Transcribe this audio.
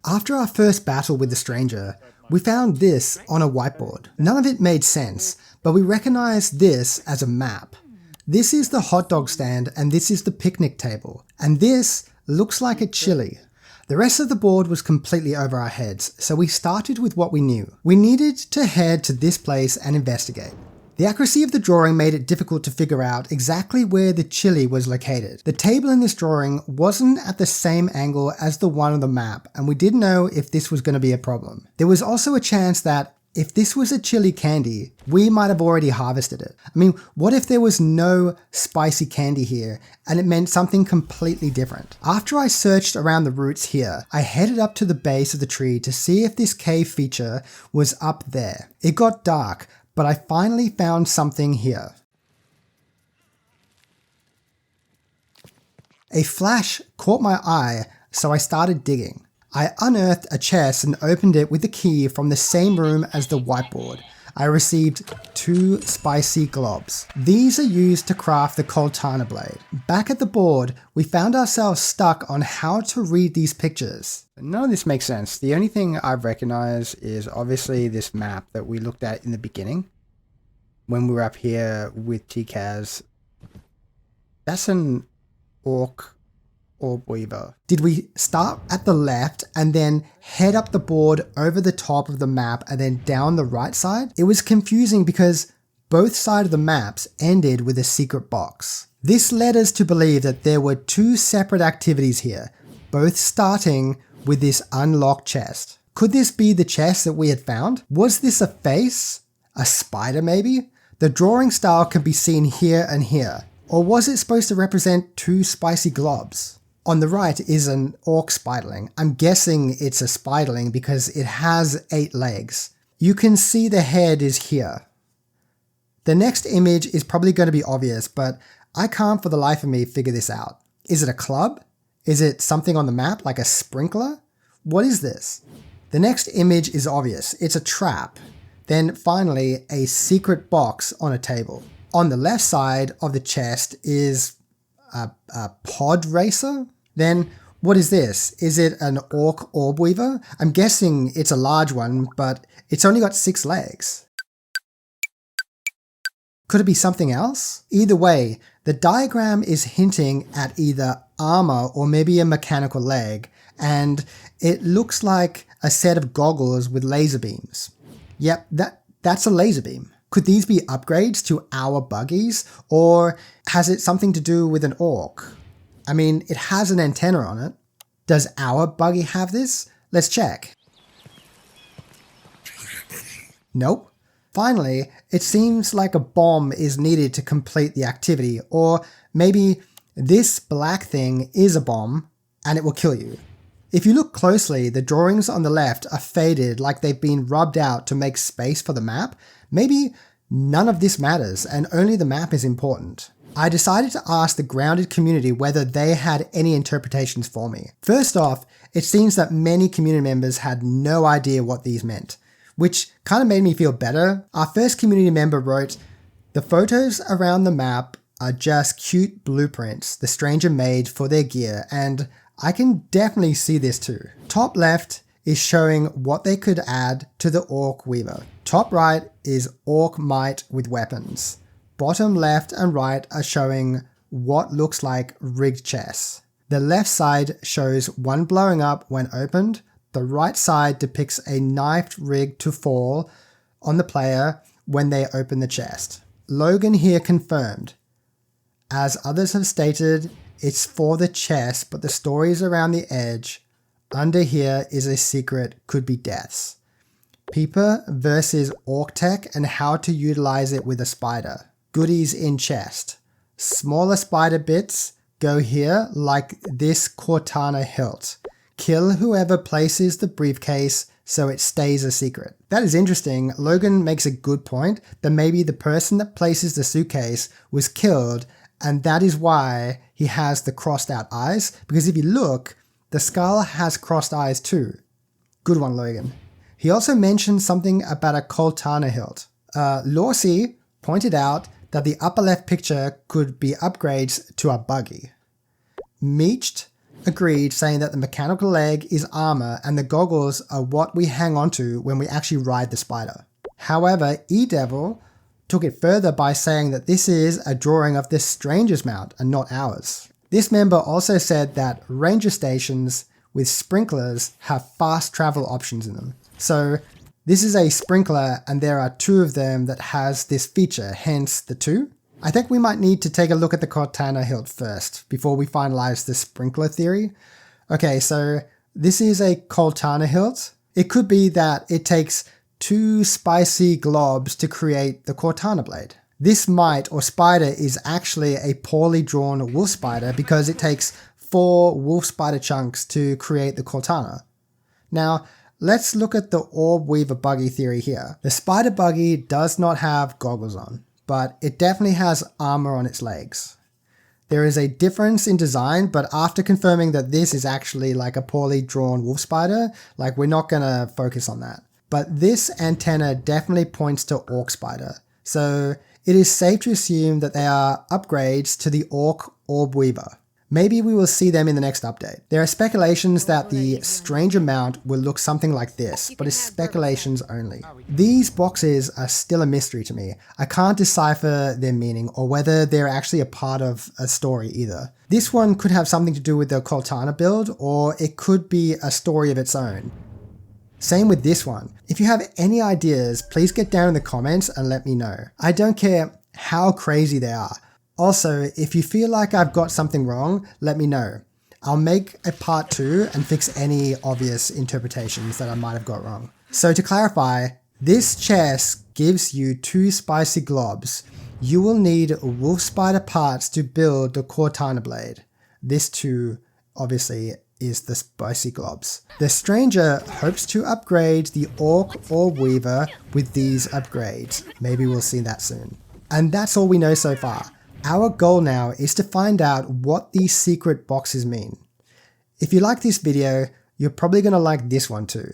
After our first battle with the stranger, we found this on a whiteboard. None of it made sense, but we recognized this as a map. This is the hot dog stand and this is the picnic table. And this looks like a chili. The rest of the board was completely over our heads, so we started with what we knew. We needed to head to this place and investigate. The accuracy of the drawing made it difficult to figure out exactly where the chili was located. The table in this drawing wasn't at the same angle as the one on the map, and we didn't know if this was going to be a problem. There was also a chance that if this was a chili candy, we might have already harvested it. I mean, what if there was no spicy candy here and it meant something completely different? After I searched around the roots here, I headed up to the base of the tree to see if this cave feature was up there. It got dark, but I finally found something here. A flash caught my eye, so I started digging. I unearthed a chest and opened it with the key from the same room as the whiteboard. I received 2 spicy globs. These are used to craft the Coaltana blade. Back at the board, we found ourselves stuck on how to read these pictures. None of this makes sense. The only thing I've recognized is obviously this map that we looked at in the beginning when we were up here with TCAS. That's an ORC Orb Weaver. Did we start at the left and then head up the board over the top of the map and then down the right side? It was confusing because both sides of the maps ended with a secret box. This led us to believe that there were 2 separate activities here, both starting with this unlocked chest. Could this be the chest that we had found? Was this a face? A spider maybe? The drawing style can be seen here and here. Or was it supposed to represent 2 spicy globs? On the right is an orc spiderling. I'm guessing it's a spiderling because it has 8 legs. You can see the head is here. The next image is probably going to be obvious, but I can't for the life of me figure this out. Is it a club? Is it something on the map like a sprinkler? What is this? The next image is obvious. It's a trap. Then finally, a secret box on a table. On the left side of the chest is a pod racer. Then what is this? Is it an ORC Orb Weaver? I'm guessing it's a large one, but it's only got 6 legs. Could it be something else? Either way, the diagram is hinting at either armor or maybe a mechanical leg, and it looks like a set of goggles with laser beams. Yep, that's a laser beam. Could these be upgrades to our buggies, or has it something to do with an orc? I mean, it has an antenna on it. Does our buggy have this? Let's check. Nope. Finally, it seems like a bomb is needed to complete the activity, or maybe this black thing is a bomb and it will kill you. If you look closely, the drawings on the left are faded like they've been rubbed out to make space for the map. Maybe none of this matters and only the map is important. I decided to ask the grounded community whether they had any interpretations for me. First off, it seems that many community members had no idea what these meant, which kind of made me feel better. Our first community member wrote, "The photos around the map are just cute blueprints the stranger made for their gear, and I can definitely see this too." Top left is showing what they could add to the Orc Weaver. Top right is Orc Might with weapons. Bottom left and right are showing what looks like rigged chests. The left side shows one blowing up when opened. The right side depicts a knifed rig to fall on the player when they open the chest. Logan here confirmed. As others have stated, it's for the chest, but the stories around the edge. Under here is a secret, could be deaths. Peeper versus Orc Tech and how to utilize it with a spider. Goodies in chest. Smaller spider bits go here like this Coaltana hilt. Kill whoever places the briefcase so it stays a secret. That is interesting. Logan makes a good point that maybe the person that places the suitcase was killed and that is why he has the crossed out eyes, because if you look, the skull has crossed eyes too. Good one, Logan. He also mentioned something about a Coaltana hilt. Lorcy pointed out that the upper left picture could be upgrades to our buggy. Meeched agreed, saying that the mechanical leg is armor and the goggles are what we hang onto when we actually ride the spider. However, E-Devil took it further by saying that this is a drawing of the stranger's mount and not ours. This member also said that ranger stations with sprinklers have fast travel options in them. So this is a sprinkler and there are 2 of them that has this feature, hence the 2. I think we might need to take a look at the Coaltana hilt first before we finalize the sprinkler theory. Okay, so this is a Coaltana hilt. It could be that it takes 2 spicy globs to create the Coaltana blade. This mite or spider is actually a poorly drawn wolf spider because it takes 4 wolf spider chunks to create the Coaltana. Now, let's look at the Orb Weaver buggy theory here. The spider buggy does not have goggles on, but it definitely has armor on its legs. There is a difference in design, but after confirming that this is actually like a poorly drawn wolf spider, like we're not gonna focus on that. But this antenna definitely points to orc spider. So it is safe to assume that they are upgrades to the ORC Orb Weaver. Maybe we will see them in the next update. There are speculations that the stranger mount will look something like this, but it's speculations only. These boxes are still a mystery to me. I can't decipher their meaning or whether they're actually a part of a story either. This one could have something to do with the Coaltana build, or it could be a story of its own. Same with this one. If you have any ideas, please get down in the comments and let me know. I don't care how crazy they are. Also, if you feel like I've got something wrong, let me know. I'll make a part 2 and fix any obvious interpretations that I might have got wrong. So to clarify, this chest gives you 2 spicy globs. You will need wolf spider parts to build the Coaltana blade. This too, obviously, is the spicy globs. The stranger hopes to upgrade the ORC Orb Weaver with these upgrades. Maybe we'll see that soon. And that's all we know so far. Our goal now is to find out what these secret boxes mean. If you like this video, you're probably going to like this one too.